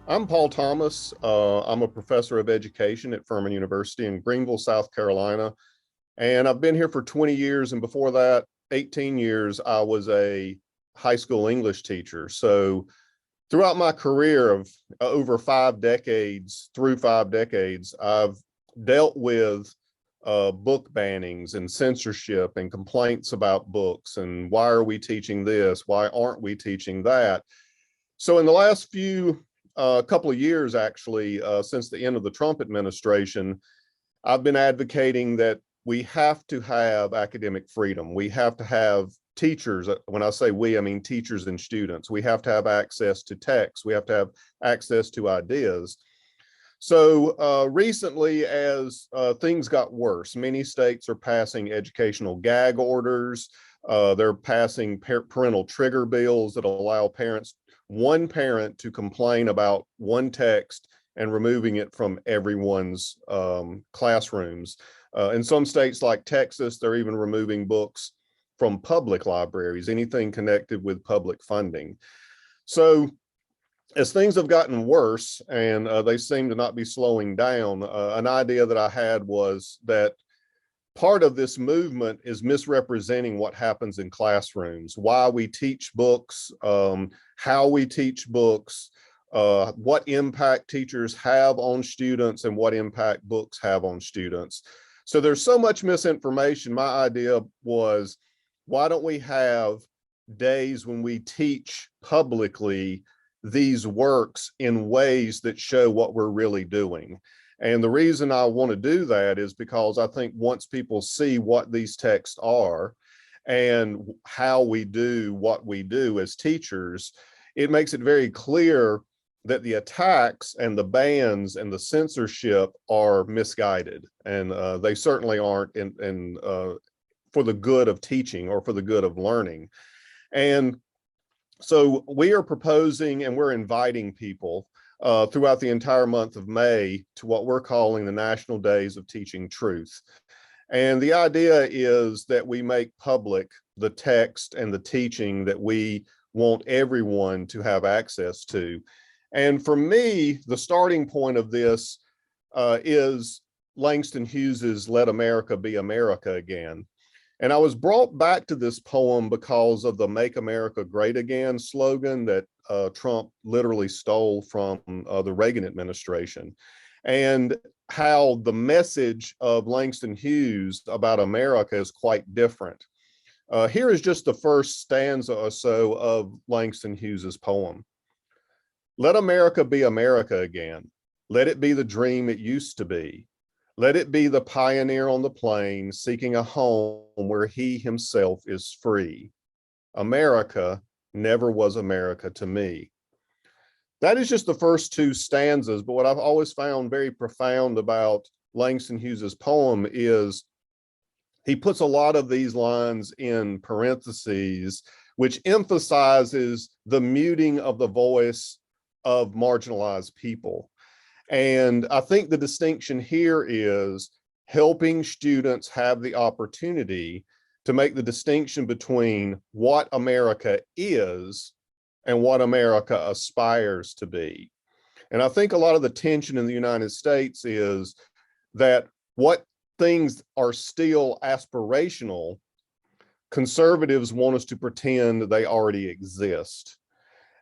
I'm Paul Thomas. I'm a professor of education at Furman University in Greenville, South Carolina. And I've been here for 20 years. And before that, 18 years, I was a high school English teacher. So throughout my career of over 5 decades, through 5 decades, I've dealt with book bannings and censorship and complaints about books. And why are we teaching this? Why aren't we teaching that? So in the last couple of years, actually, since the end of the Trump administration, I've been advocating that we have to have academic freedom. We have to have teachers. When I say we, I mean teachers and students. We have to have access to text. We have to have access to ideas. So recently, as things got worse, many states are passing educational gag orders. They're passing parental trigger bills that allow one parent to complain about one text and removing it from everyone's classrooms. In some states like Texas, they're even removing books from public libraries, anything connected with public funding. So as things have gotten worse and they seem to not be slowing down, an idea that I had was that part of this movement is misrepresenting what happens in classrooms, why we teach books, how we teach books, what impact teachers have on students and what impact books have on students. So there's so much misinformation. My idea was, why don't we have days when we teach publicly these works in ways that show what we're really doing? And the reason I want to do that is because I think once people see what these texts are and how we do what we do as teachers, it makes it very clear that the attacks and the bans and the censorship are misguided. And they certainly aren't for the good of teaching or for the good of learning. And so we are proposing and we're inviting people throughout the entire month of May to what we're calling the National Days of Teaching Truth. And the idea is that we make public the text and the teaching that we want everyone to have access to. And for me, the starting point of this is Langston Hughes's "Let America Be America Again." And I was brought back to this poem because of the "Make America Great Again" slogan that Trump literally stole from the Reagan administration, and how the message of Langston Hughes about America is quite different. Here is just the first stanza or so of Langston Hughes's poem. Let America be America again. Let it be the dream it used to be. Let it be the pioneer on the plain seeking a home where he himself is free. America never was America to me. That is just the first two stanzas, but what I've always found very profound about Langston Hughes's poem is he puts a lot of these lines in parentheses, which emphasizes the muting of the voice of marginalized people. And I think the distinction here is helping students have the opportunity to make the distinction between what America is and what America aspires to be. And I think a lot of the tension in the United States is that what things are still aspirational, conservatives want us to pretend they already exist.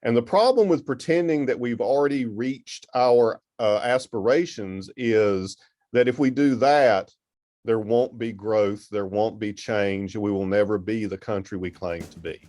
And the problem with pretending that we've already reached our aspirations is that if we do that, there won't be growth, there won't be change, and we will never be the country we claim to be.